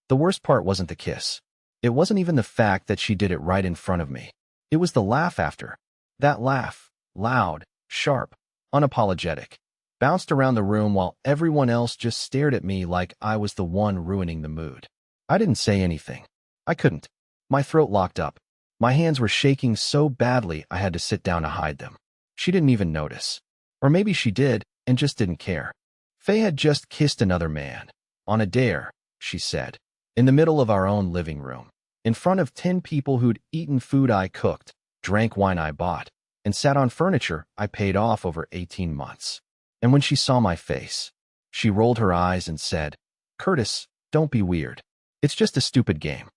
The worst part wasn't the kiss. It wasn't even the fact that she did it right in front of me. It was the laugh after. That laugh, loud, sharp, unapologetic, bounced around the room while everyone else just stared at me like I was the one ruining the mood. I didn't say anything. I couldn't. My throat locked up. My hands were shaking so badly I had to sit down to hide them. She didn't even notice. Or maybe she did and just didn't care. Faye had just kissed another man. On a dare, she said. In the middle of our own living room. In front of 10 people who'd eaten food I cooked, drank wine I bought, and sat on furniture I paid off over 18 months. And when she saw my face, she rolled her eyes and said, "Curtis, don't be weird. It's just a stupid game."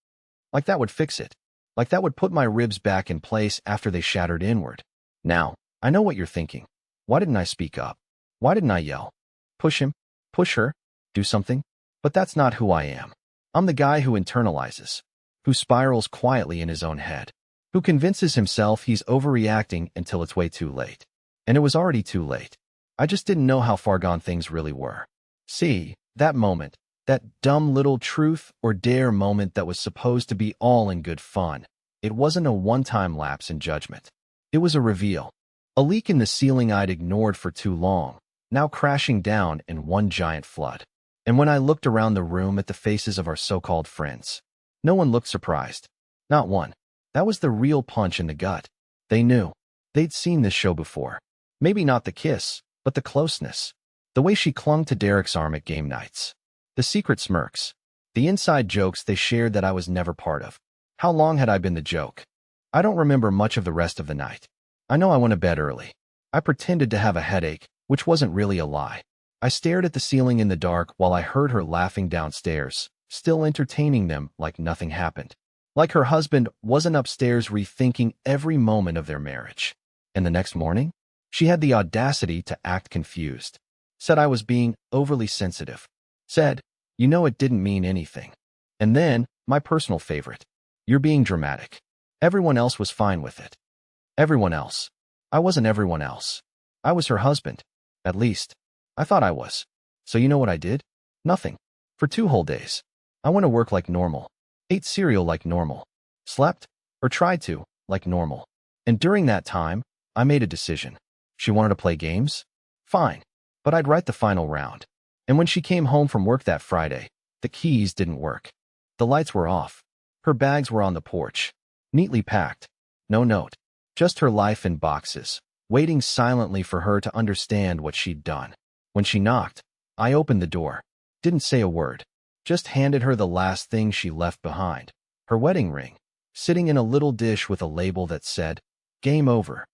Like that would fix it. Like that would put my ribs back in place after they shattered inward. Now, I know what you're thinking. Why didn't I speak up? Why didn't I yell? Push him? Push her? Do something? But that's not who I am. I'm the guy who internalizes, who spirals quietly in his own head, who convinces himself he's overreacting until it's way too late. And it was already too late. I just didn't know how far gone things really were. See, that moment, that dumb little truth or dare moment that was supposed to be all in good fun, it wasn't a one-time lapse in judgment. It was a reveal. A leak in the ceiling I'd ignored for too long, now crashing down in one giant flood. And when I looked around the room at the faces of our so-called friends, no one looked surprised. Not one. That was the real punch in the gut. They knew. They'd seen this show before. Maybe not the kiss, but the closeness. The way she clung to Derek's arm at game nights. The secret smirks. The inside jokes they shared that I was never part of. How long had I been the joke? I don't remember much of the rest of the night. I know I went to bed early. I pretended to have a headache, which wasn't really a lie. I stared at the ceiling in the dark while I heard her laughing downstairs, still entertaining them like nothing happened. Like her husband wasn't upstairs rethinking every moment of their marriage. And the next morning, she had the audacity to act confused. Said I was being overly sensitive. Said, "You know it didn't mean anything." And then, my personal favorite, "You're being dramatic." Everyone else was fine with it. Everyone else. I wasn't everyone else. I was her husband. At least, I thought I was. So you know what I did? Nothing. For 2 whole days. I went to work like normal. Ate cereal like normal. Slept, or tried to, like normal. And during that time, I made a decision. She wanted to play games? Fine. But I'd write the final round. And when she came home from work that Friday, the keys didn't work. The lights were off. Her bags were on the porch. Neatly packed. No note. Just her life in boxes, waiting silently for her to understand what she'd done. When she knocked, I opened the door. Didn't say a word. Just handed her the last thing she left behind. Her wedding ring, sitting in a little dish with a label that said, "Game over."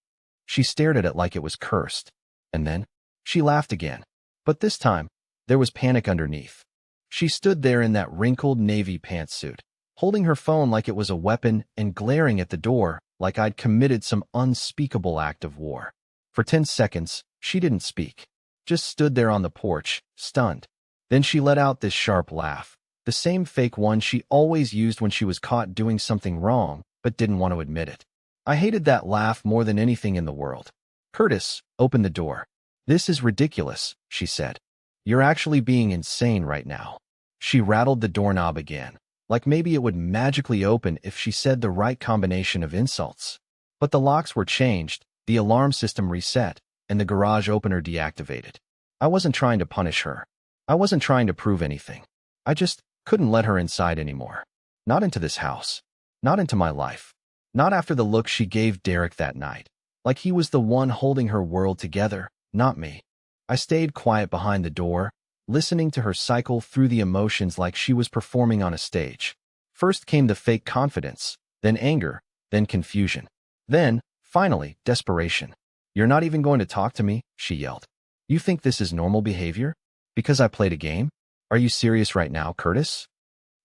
She stared at it like it was cursed. And then, she laughed again. But this time, there was panic underneath. She stood there in that wrinkled navy pantsuit, holding her phone like it was a weapon and glaring at the door like I'd committed some unspeakable act of war. For 10 seconds, she didn't speak. Just stood there on the porch, stunned. Then she let out this sharp laugh, the same fake one she always used when she was caught doing something wrong, but didn't want to admit it. I hated that laugh more than anything in the world. "Curtis, open the door." "This is ridiculous," she said. "You're actually being insane right now." She rattled the doorknob again, like maybe it would magically open if she said the right combination of insults. But the locks were changed, the alarm system reset, and the garage opener deactivated. I wasn't trying to punish her. I wasn't trying to prove anything. I just couldn't let her inside anymore. Not into this house. Not into my life. Not after the look she gave Derek that night. Like he was the one holding her world together, not me. I stayed quiet behind the door, listening to her cycle through the emotions like she was performing on a stage. First came the fake confidence, then anger, then confusion. Then, finally, desperation. "You're not even going to talk to me?" she yelled. "You think this is normal behavior? Because I played a game? Are you serious right now, Curtis?"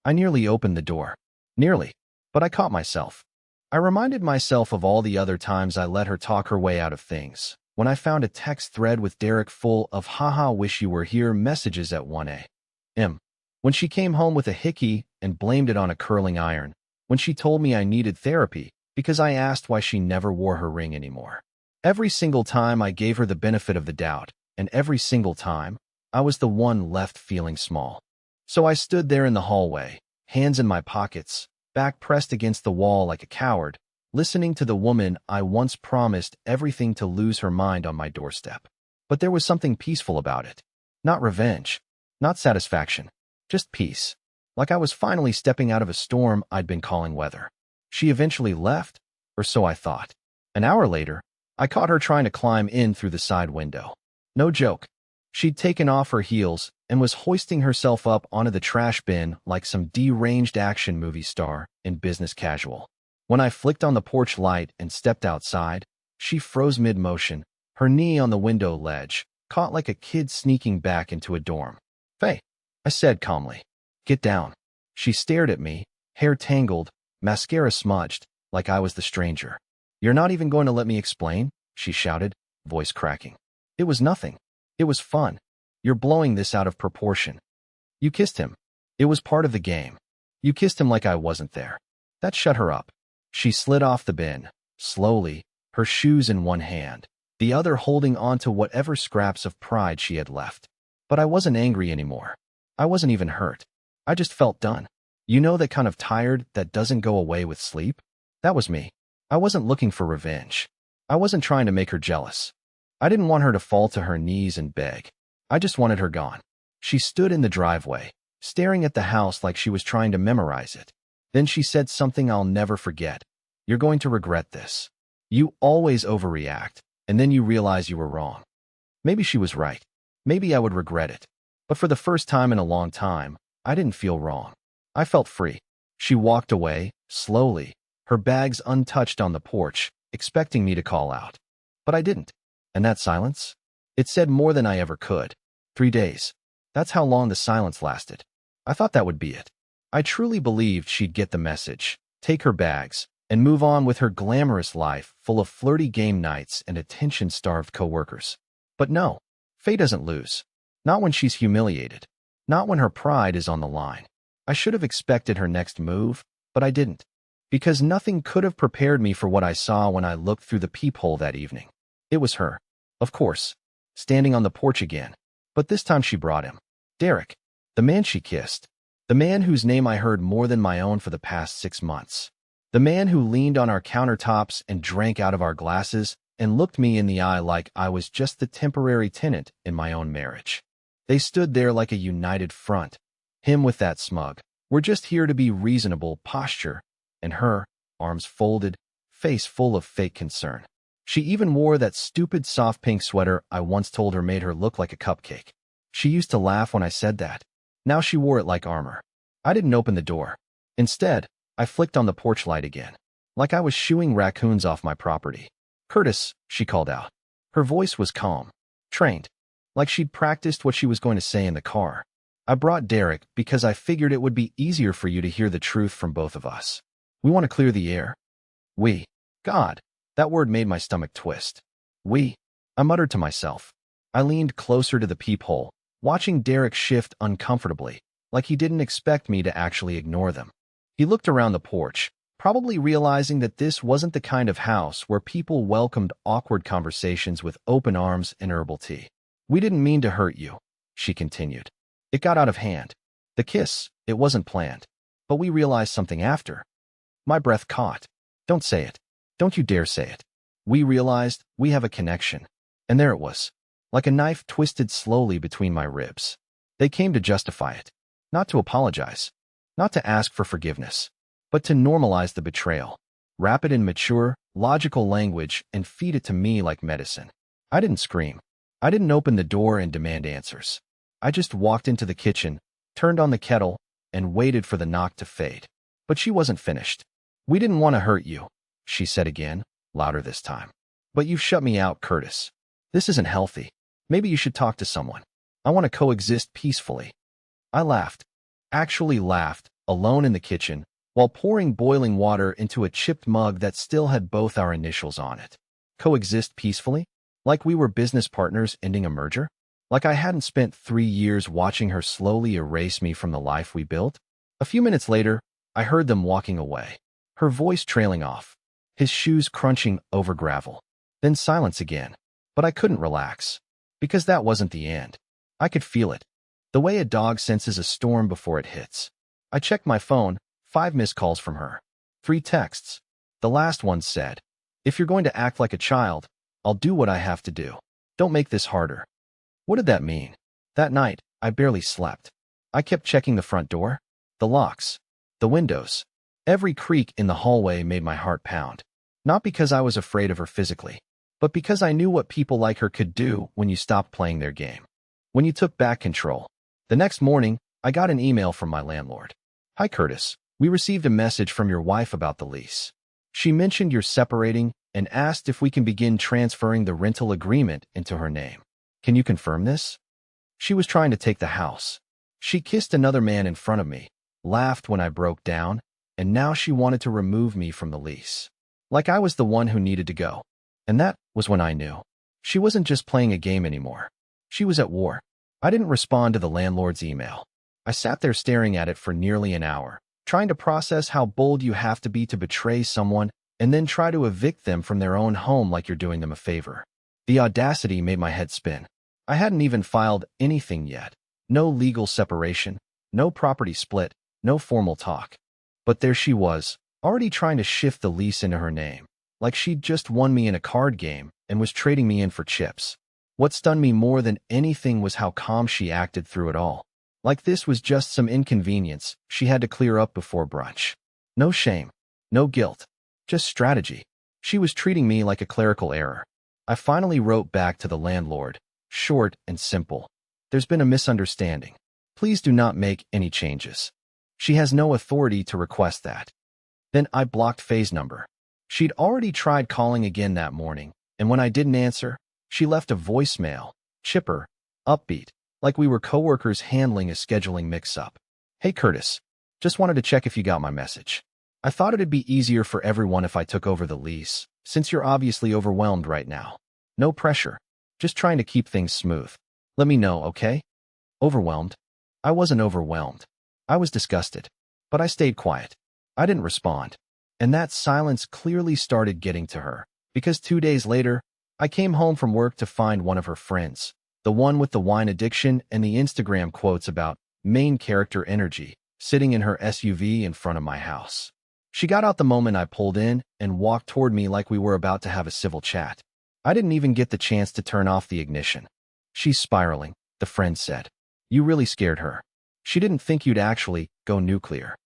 I nearly opened the door. Nearly. But I caught myself. I reminded myself of all the other times I let her talk her way out of things. When I found a text thread with Derek full of "haha wish you were here" messages at 1 a.m. When she came home with a hickey and blamed it on a curling iron. When she told me I needed therapy because I asked why she never wore her ring anymore. Every single time I gave her the benefit of the doubt, and every single time, I was the one left feeling small. So I stood there in the hallway, hands in my pockets, back pressed against the wall like a coward, listening to the woman I once promised everything to lose her mind on my doorstep. But there was something peaceful about it. Not revenge, not satisfaction, just peace. Like I was finally stepping out of a storm I'd been calling weather. She eventually left, or so I thought. An hour later, I caught her trying to climb in through the side window. No joke. She'd taken off her heels and was hoisting herself up onto the trash bin like some deranged action movie star in Business Casual. When I flicked on the porch light and stepped outside, she froze mid-motion, her knee on the window ledge, caught like a kid sneaking back into a dorm. "Faye," I said calmly. "Get down." She stared at me, hair tangled, mascara smudged, like I was the stranger. "You're not even going to let me explain?" she shouted, voice cracking. "It was nothing. It was fun. You're blowing this out of proportion. You kissed him. It was part of the game. You kissed him like I wasn't there." That shut her up. She slid off the bin, slowly, her shoes in one hand, the other holding on to whatever scraps of pride she had left. But I wasn't angry anymore. I wasn't even hurt. I just felt done. You know that kind of tired that doesn't go away with sleep? That was me. I wasn't looking for revenge. I wasn't trying to make her jealous. I didn't want her to fall to her knees and beg. I just wanted her gone. She stood in the driveway, staring at the house like she was trying to memorize it. Then she said something I'll never forget. "You're going to regret this. You always overreact, and then you realize you were wrong." Maybe she was right. Maybe I would regret it. But for the first time in a long time, I didn't feel wrong. I felt free. She walked away, slowly, her bags untouched on the porch, expecting me to call out. But I didn't. And that silence? It said more than I ever could. 3 days. That's how long the silence lasted. I thought that would be it. I truly believed she'd get the message, take her bags, and move on with her glamorous life full of flirty game nights and attention-starved coworkers. But no, Faye doesn't lose. Not when she's humiliated. Not when her pride is on the line. I should have expected her next move, but I didn't. Because nothing could have prepared me for what I saw when I looked through the peephole that evening. It was her, of course, standing on the porch again. But this time she brought him. Derek, the man she kissed. The man whose name I heard more than my own for the past 6 months. The man who leaned on our countertops and drank out of our glasses and looked me in the eye like I was just the temporary tenant in my own marriage. They stood there like a united front. Him with that smug, "We're just here to be reasonable" posture, and her, arms folded, face full of fake concern. She even wore that stupid soft pink sweater I once told her made her look like a cupcake. She used to laugh when I said that. Now she wore it like armor. I didn't open the door. Instead, I flicked on the porch light again, like I was shooing raccoons off my property. "Curtis," she called out. Her voice was calm, trained, like she'd practiced what she was going to say in the car. "I brought Derek because I figured it would be easier for you to hear the truth from both of us. We want to clear the air." "We." God, that word made my stomach twist. "We." I muttered to myself. I leaned closer to the peephole, watching Derek shift uncomfortably, like he didn't expect me to actually ignore them. He looked around the porch, probably realizing that this wasn't the kind of house where people welcomed awkward conversations with open arms and herbal tea. "We didn't mean to hurt you," she continued. "It got out of hand. The kiss, it wasn't planned. But we realized something after." My breath caught. "Don't say it. Don't you dare say it. We realized we have a connection." And there it was, like a knife twisted slowly between my ribs. They came to justify it. Not to apologize. Not to ask for forgiveness. But to normalize the betrayal. Wrap it in mature, logical language and feed it to me like medicine. I didn't scream. I didn't open the door and demand answers. I just walked into the kitchen, turned on the kettle, and waited for the knock to fade. But she wasn't finished. "We didn't want to hurt you," she said again, louder this time. "But you've shut me out, Curtis. This isn't healthy. Maybe you should talk to someone. I want to coexist peacefully." I laughed. Actually laughed, alone in the kitchen, while pouring boiling water into a chipped mug that still had both our initials on it. Coexist peacefully? Like we were business partners ending a merger? Like I hadn't spent 3 years watching her slowly erase me from the life we built? A few minutes later, I heard them walking away, her voice trailing off, his shoes crunching over gravel. Then silence again. But I couldn't relax. Because that wasn't the end. I could feel it. The way a dog senses a storm before it hits. I checked my phone, 5 missed calls from her. 3 texts. The last one said, "If you're going to act like a child, I'll do what I have to do. Don't make this harder." What did that mean? That night, I barely slept. I kept checking the front door, the locks, the windows. Every creak in the hallway made my heart pound. Not because I was afraid of her physically, but because I knew what people like her could do when you stopped playing their game. When you took back control. The next morning, I got an email from my landlord. "Hi Curtis, we received a message from your wife about the lease. She mentioned you're separating and asked if we can begin transferring the rental agreement into her name. Can you confirm this? She was trying to take the house. She kissed another man in front of me, laughed when I broke down, and now she wanted to remove me from the lease. Like I was the one who needed to go. And that was when I knew. She wasn't just playing a game anymore. She was at war." I didn't respond to the landlord's email. I sat there staring at it for nearly an hour, trying to process how bold you have to be to betray someone and then try to evict them from their own home like you're doing them a favor. The audacity made my head spin. I hadn't even filed anything yet. No legal separation, no property split, no formal talk. But there she was, already trying to shift the lease into her name, like she'd just won me in a card game and was trading me in for chips. What stunned me more than anything was how calm she acted through it all. Like this was just some inconvenience she had to clear up before brunch. No shame, no guilt, just strategy. She was treating me like a clerical error. I finally wrote back to the landlord, short and simple. "There's been a misunderstanding. Please do not make any changes. She has no authority to request that." Then I blocked Faye's number. She'd already tried calling again that morning, and when I didn't answer, she left a voicemail, chipper, upbeat, like we were coworkers handling a scheduling mix-up. "Hey Curtis, just wanted to check if you got my message. I thought it'd be easier for everyone if I took over the lease, since you're obviously overwhelmed right now. No pressure, just trying to keep things smooth. Let me know, okay?" Overwhelmed? I wasn't overwhelmed. I was disgusted. But I stayed quiet. I didn't respond. And that silence clearly started getting to her, because 2 days later, I came home from work to find one of her friends, the one with the wine addiction and the Instagram quotes about main character energy, sitting in her SUV in front of my house. She got out the moment I pulled in and walked toward me like we were about to have a civil chat. I didn't even get the chance to turn off the ignition. "She's spiraling," the friend said. "You really scared her. She didn't think you'd actually go nuclear."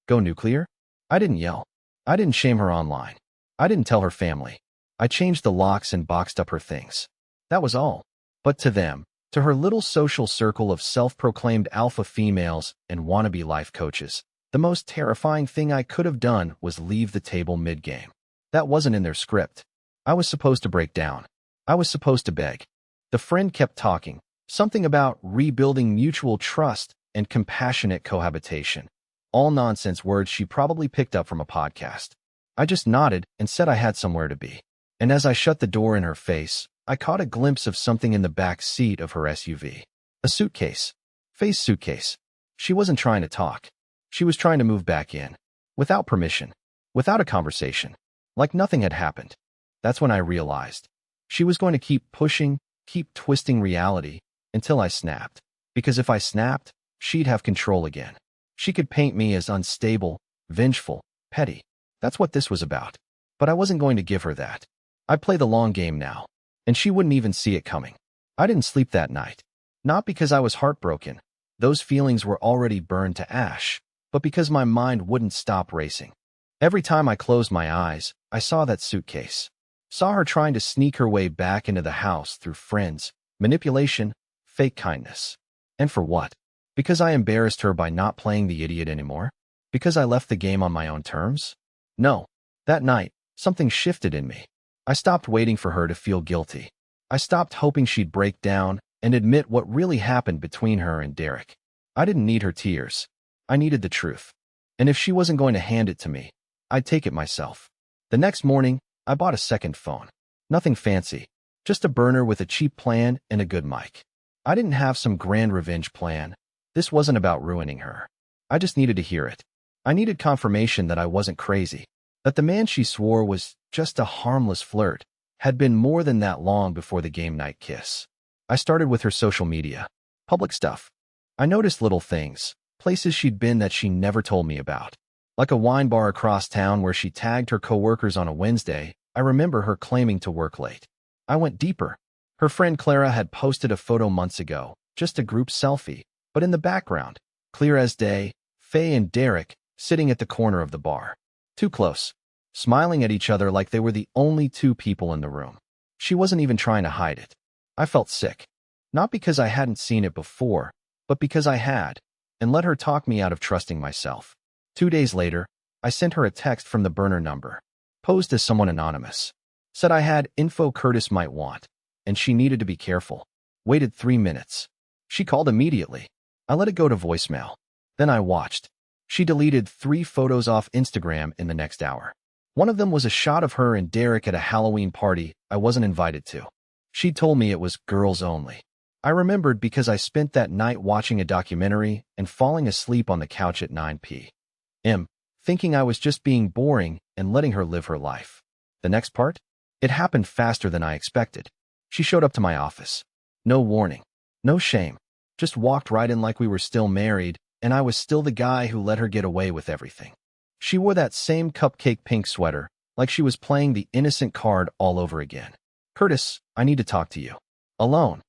Go nuclear? I didn't yell. I didn't shame her online. I didn't tell her family. I changed the locks and boxed up her things. That was all. But to them, to her little social circle of self-proclaimed alpha females and wannabe life coaches, the most terrifying thing I could have done was leave the table mid-game. That wasn't in their script. I was supposed to break down. I was supposed to beg. The friend kept talking, something about rebuilding mutual trust and compassionate cohabitation. All nonsense words she probably picked up from a podcast. I just nodded and said I had somewhere to be. And as I shut the door in her face, I caught a glimpse of something in the back seat of her SUV. A suitcase. Faye's suitcase. She wasn't trying to talk. She was trying to move back in. Without permission. Without a conversation. Like nothing had happened. That's when I realized. She was going to keep pushing, keep twisting reality, until I snapped. Because if I snapped, she'd have control again. She could paint me as unstable, vengeful, petty. That's what this was about. But I wasn't going to give her that. I'd play the long game now. And she wouldn't even see it coming. I didn't sleep that night. Not because I was heartbroken. Those feelings were already burned to ash. But because my mind wouldn't stop racing. Every time I closed my eyes, I saw that suitcase. Saw her trying to sneak her way back into the house through friends, manipulation, fake kindness. And for what? Because I embarrassed her by not playing the idiot anymore? Because I left the game on my own terms? No. That night, something shifted in me. I stopped waiting for her to feel guilty. I stopped hoping she'd break down and admit what really happened between her and Derek. I didn't need her tears. I needed the truth. And if she wasn't going to hand it to me, I'd take it myself. The next morning, I bought a second phone. Nothing fancy. Just a burner with a cheap plan and a good mic. I didn't have some grand revenge plan. This wasn't about ruining her. I just needed to hear it. I needed confirmation that I wasn't crazy. That the man she swore was just a harmless flirt had been more than that long before the game night kiss. I started with her social media. Public stuff. I noticed little things. Places she'd been that she never told me about. Like a wine bar across town where she tagged her coworkers on a Wednesday. I remember her claiming to work late. I went deeper. Her friend Clara had posted a photo months ago, just a group selfie, but in the background, clear as day, Faye and Derek sitting at the corner of the bar. Too close, smiling at each other like they were the only two people in the room. She wasn't even trying to hide it. I felt sick. Not because I hadn't seen it before, but because I had, and let her talk me out of trusting myself. 2 days later, I sent her a text from the burner number, posed as someone anonymous. Said I had info Curtis might want, and she needed to be careful. Waited 3 minutes. She called immediately. I let it go to voicemail. Then I watched. She deleted 3 photos off Instagram in the next hour. One of them was a shot of her and Derek at a Halloween party I wasn't invited to. She told me it was girls only. I remembered because I spent that night watching a documentary and falling asleep on the couch at 9 p.m., thinking I was just being boring and letting her live her life. The next part? It happened faster than I expected. She showed up to my office. No warning. No shame. Just walked right in like we were still married, and I was still the guy who let her get away with everything. She wore that same cupcake pink sweater, like she was playing the innocent card all over again. Curtis, I need to talk to you. Alone.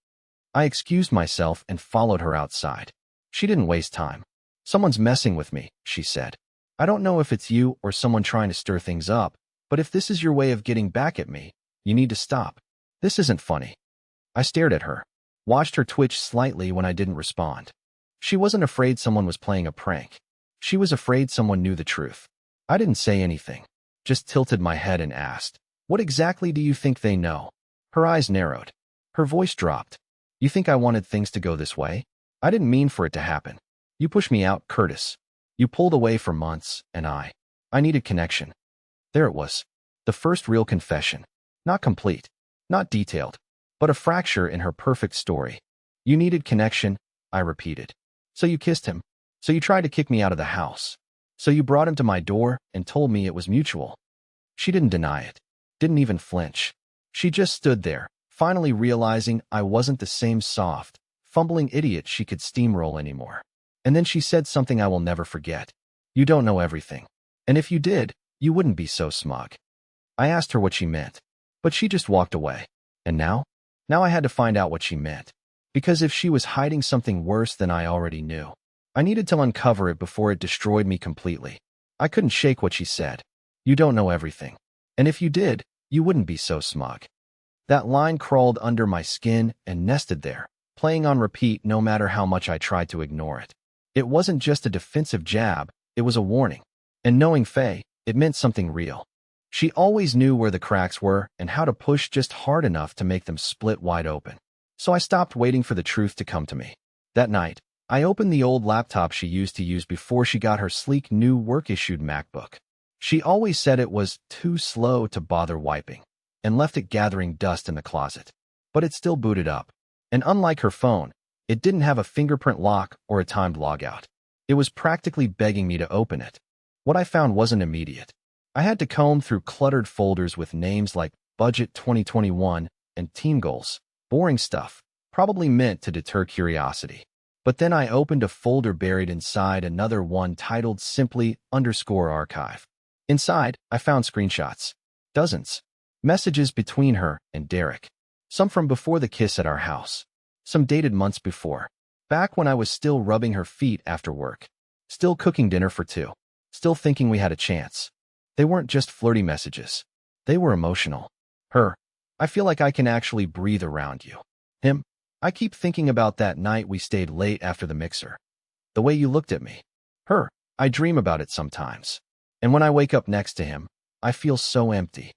I excused myself and followed her outside. She didn't waste time. Someone's messing with me, she said. I don't know if it's you or someone trying to stir things up, but if this is your way of getting back at me, you need to stop. This isn't funny. I stared at her, watched her twitch slightly when I didn't respond. She wasn't afraid someone was playing a prank. She was afraid someone knew the truth. I didn't say anything, just tilted my head and asked, "What exactly do you think they know?" Her eyes narrowed. Her voice dropped. You think I wanted things to go this way? I didn't mean for it to happen. You pushed me out, Curtis. You pulled away for months, and I needed connection. There it was. The first real confession. Not complete, not detailed, but a fracture in her perfect story. You needed connection, I repeated. So you kissed him. So you tried to kick me out of the house. So you brought him to my door and told me it was mutual. She didn't deny it. Didn't even flinch. She just stood there, finally realizing I wasn't the same soft, fumbling idiot she could steamroll anymore. And then she said something I will never forget. You don't know everything. And if you did, you wouldn't be so smug. I asked her what she meant, but she just walked away. And now? Now I had to find out what she meant. Because if she was hiding something worse than I already knew, I needed to uncover it before it destroyed me completely. I couldn't shake what she said. You don't know everything. And if you did, you wouldn't be so smug. That line crawled under my skin and nested there, playing on repeat no matter how much I tried to ignore it. It wasn't just a defensive jab, it was a warning. And knowing Faye, it meant something real. She always knew where the cracks were and how to push just hard enough to make them split wide open. So I stopped waiting for the truth to come to me. That night, I opened the old laptop she used to use before she got her sleek new work-issued MacBook. She always said it was too slow to bother wiping, and left it gathering dust in the closet. But it still booted up. And unlike her phone, it didn't have a fingerprint lock or a timed logout. It was practically begging me to open it. What I found wasn't immediate. I had to comb through cluttered folders with names like Budget 2021 and Team Goals. Boring stuff, probably meant to deter curiosity. But then I opened a folder buried inside another one titled simply _archive. Inside, I found screenshots. Dozens. Messages between her and Derek. Some from before the kiss at our house. Some dated months before. Back when I was still rubbing her feet after work. Still cooking dinner for 2. Still thinking we had a chance. They weren't just flirty messages. They were emotional. Her. I feel like I can actually breathe around you. Him. I keep thinking about that night we stayed late after the mixer. The way you looked at me. Her. I dream about it sometimes. And when I wake up next to him, I feel so empty.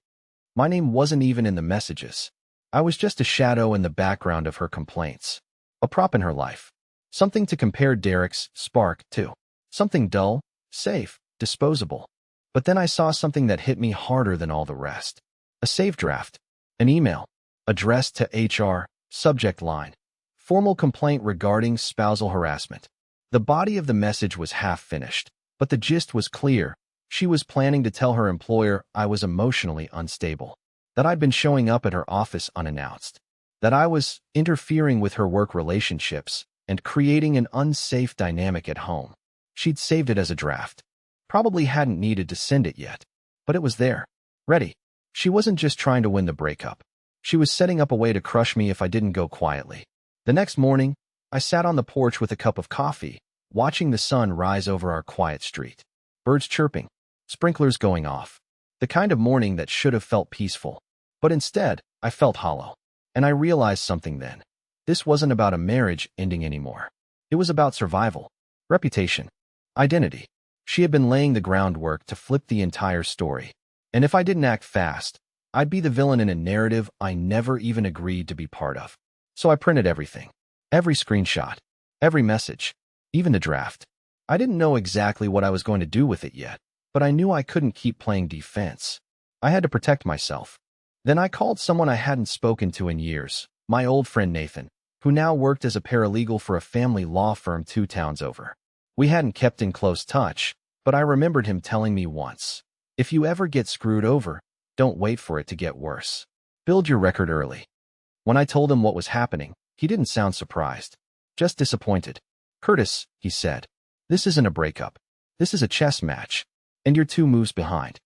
My name wasn't even in the messages. I was just a shadow in the background of her complaints. A prop in her life. Something to compare Derek's spark to. Something dull, safe, disposable. But then I saw something that hit me harder than all the rest. A save draft. An email. Addressed to HR. Subject line. Formal complaint regarding spousal harassment. The body of the message was half finished, but the gist was clear. She was planning to tell her employer I was emotionally unstable, that I'd been showing up at her office unannounced, that I was interfering with her work relationships and creating an unsafe dynamic at home. She'd saved it as a draft. Probably hadn't needed to send it yet, but it was there, ready. She wasn't just trying to win the breakup. She was setting up a way to crush me if I didn't go quietly. The next morning, I sat on the porch with a cup of coffee, watching the sun rise over our quiet street. Birds chirping, sprinklers going off. The kind of morning that should have felt peaceful. But instead, I felt hollow. And I realized something then. This wasn't about a marriage ending anymore. It was about survival, reputation, identity. She had been laying the groundwork to flip the entire story. And if I didn't act fast, I'd be the villain in a narrative I never even agreed to be part of. So I printed everything. Every screenshot. Every message. Even the draft. I didn't know exactly what I was going to do with it yet, but I knew I couldn't keep playing defense. I had to protect myself. Then I called someone I hadn't spoken to in years, my old friend Nathan, who now worked as a paralegal for a family law firm 2 towns over. We hadn't kept in close touch, but I remembered him telling me once, if you ever get screwed over, don't wait for it to get worse. Build your record early. When I told him what was happening, he didn't sound surprised, just disappointed. Curtis, he said, this isn't a breakup. This is a chess match, and you're 2 moves behind.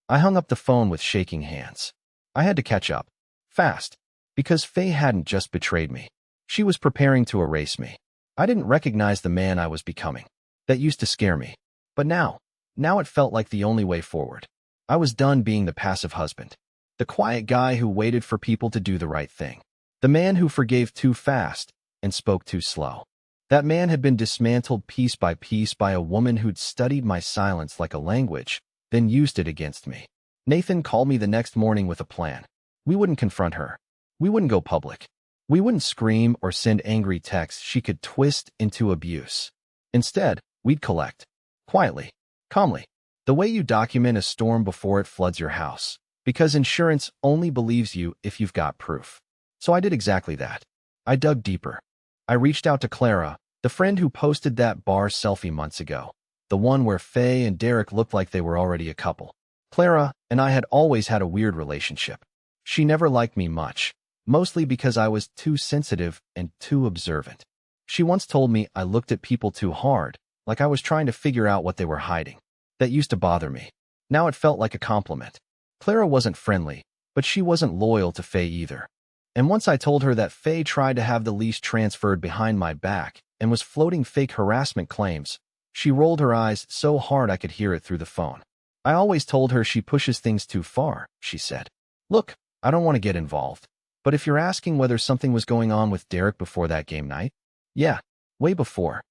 I hung up the phone with shaking hands. I had to catch up, fast, because Faye hadn't just betrayed me. She was preparing to erase me. I didn't recognize the man I was becoming. That used to scare me. But now it felt like the only way forward. I was done being the passive husband. The quiet guy who waited for people to do the right thing. The man who forgave too fast and spoke too slow. That man had been dismantled piece by piece by a woman who'd studied my silence like a language, then used it against me. Nathan called me the next morning with a plan. We wouldn't confront her. We wouldn't go public. We wouldn't scream or send angry texts she could twist into abuse. Instead, we'd collect. Quietly. Calmly. The way you document a storm before it floods your house. Because insurance only believes you if you've got proof. So I did exactly that. I dug deeper. I reached out to Clara, the friend who posted that bar selfie months ago. The one where Faye and Derek looked like they were already a couple. Clara and I had always had a weird relationship. She never liked me much. Mostly because I was too sensitive and too observant. She once told me I looked at people too hard, like I was trying to figure out what they were hiding. That used to bother me. Now it felt like a compliment. Clara wasn't friendly, but she wasn't loyal to Faye either. And once I told her that Faye tried to have the lease transferred behind my back and was floating fake harassment claims, she rolled her eyes so hard I could hear it through the phone. I always told her she pushes things too far, she said. Look, I don't want to get involved. But if you're asking whether something was going on with Derek before that game night, yeah, way before.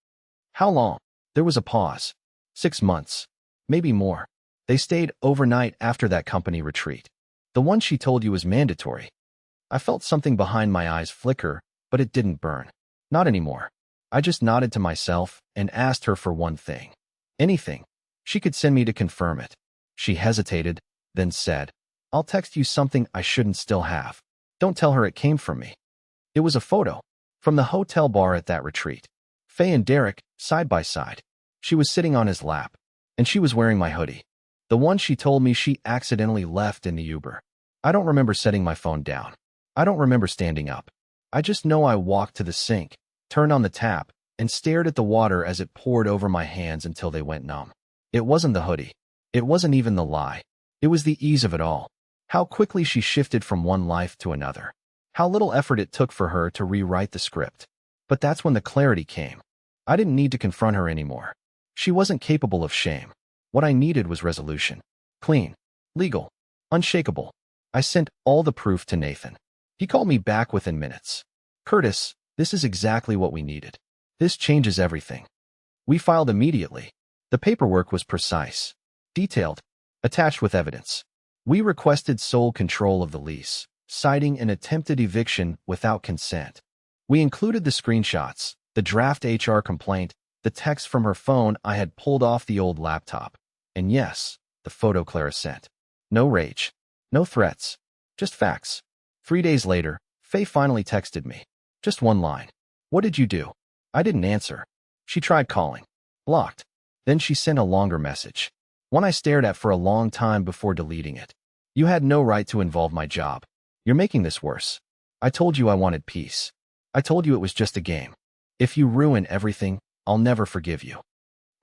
How long? There was a pause. 6 months. Maybe more. They stayed overnight after that company retreat. The one she told you was mandatory. I felt something behind my eyes flicker, but it didn't burn. Not anymore. I just nodded to myself and asked her for one thing. Anything. She could send me to confirm it. She hesitated, then said, I'll text you something I shouldn't still have. Don't tell her it came from me. It was a photo. From the hotel bar at that retreat. Faye and Derek, side by side. She was sitting on his lap. And she was wearing my hoodie. The one she told me she accidentally left in the Uber. I don't remember setting my phone down. I don't remember standing up. I just know I walked to the sink, turned on the tap, and stared at the water as it poured over my hands until they went numb. It wasn't the hoodie. It wasn't even the lie. It was the ease of it all. How quickly she shifted from one life to another. How little effort it took for her to rewrite the script. But that's when the clarity came. I didn't need to confront her anymore. She wasn't capable of shame. What I needed was resolution. Clean. Legal. Unshakable. I sent all the proof to Nathan. He called me back within minutes. Curtis, this is exactly what we needed. This changes everything. We filed immediately. The paperwork was precise. Detailed. Attached with evidence. We requested sole control of the lease, citing an attempted eviction without consent. We included the screenshots, the draft HR complaint, the text from her phone I had pulled off the old laptop, and yes, the photo Clara sent. No rage. No threats. Just facts. 3 days later, Faye finally texted me. Just one line. What did you do? I didn't answer. She tried calling. Blocked. Then she sent a longer message. One I stared at for a long time before deleting it. You had no right to involve my job. You're making this worse. I told you I wanted peace. I told you it was just a game. If you ruin everything, I'll never forgive you.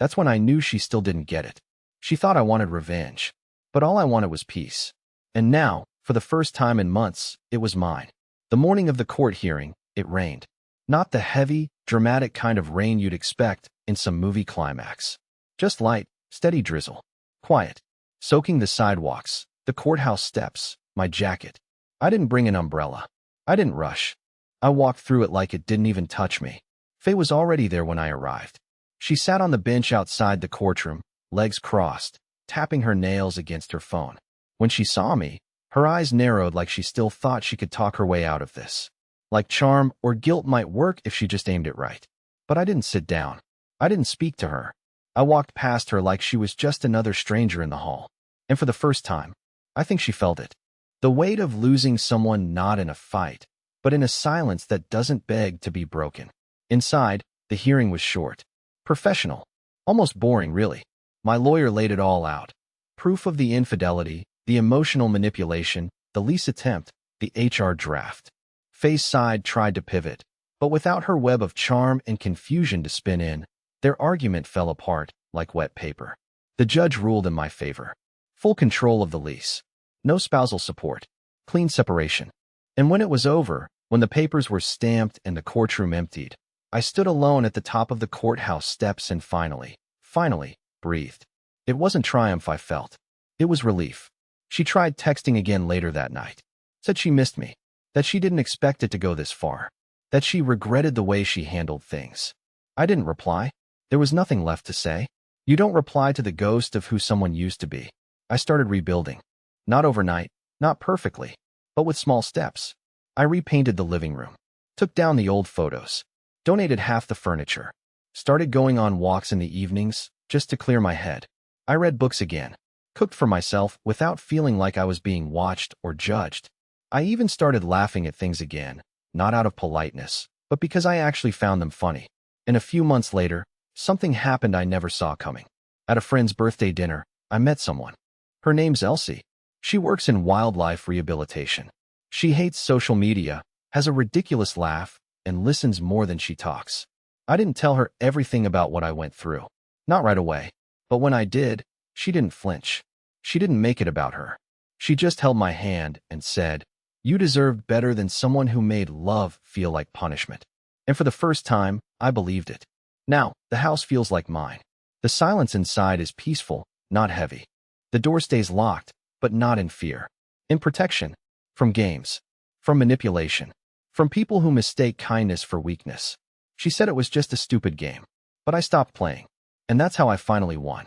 That's when I knew she still didn't get it. She thought I wanted revenge. But all I wanted was peace. And now, for the first time in months, it was mine. The morning of the court hearing, it rained. Not the heavy, dramatic kind of rain you'd expect in some movie climax. Just light, steady drizzle. Quiet. Soaking the sidewalks, the courthouse steps, my jacket. I didn't bring an umbrella. I didn't rush. I walked through it like it didn't even touch me. Faye was already there when I arrived. She sat on the bench outside the courtroom, legs crossed, tapping her nails against her phone. When she saw me, her eyes narrowed like she still thought she could talk her way out of this. Like charm or guilt might work if she just aimed it right. But I didn't sit down. I didn't speak to her. I walked past her like she was just another stranger in the hall. And for the first time, I think she felt it. The weight of losing someone not in a fight, but in a silence that doesn't beg to be broken. Inside, the hearing was short. Professional. Almost boring, really. My lawyer laid it all out. Proof of the infidelity, the emotional manipulation, the lease attempt, the HR draft. Faye's side tried to pivot, but without her web of charm and confusion to spin in, their argument fell apart like wet paper. The judge ruled in my favor. Full control of the lease. No spousal support. Clean separation. And when it was over, when the papers were stamped and the courtroom emptied, I stood alone at the top of the courthouse steps and finally, breathed. It wasn't triumph I felt. It was relief. She tried texting again later that night. Said she missed me. That she didn't expect it to go this far. That she regretted the way she handled things. I didn't reply. There was nothing left to say. You don't reply to the ghost of who someone used to be. I started rebuilding. Not overnight, not perfectly, but with small steps. I repainted the living room. Took down the old photos. Donated half the furniture. Started going on walks in the evenings, just to clear my head. I read books again. Cooked for myself without feeling like I was being watched or judged. I even started laughing at things again, not out of politeness, but because I actually found them funny. And a few months later, something happened I never saw coming. At a friend's birthday dinner, I met someone. Her name's Elsie. She works in wildlife rehabilitation. She hates social media, has a ridiculous laugh, and listens more than she talks. I didn't tell her everything about what I went through. Not right away. But when I did, she didn't flinch. She didn't make it about her. She just held my hand and said, "You deserved better than someone who made love feel like punishment." And for the first time, I believed it. Now, the house feels like mine. The silence inside is peaceful, not heavy. The door stays locked, but not in fear. In protection. From games. From manipulation. From people who mistake kindness for weakness. She said it was just a stupid game. But I stopped playing. And that's how I finally won.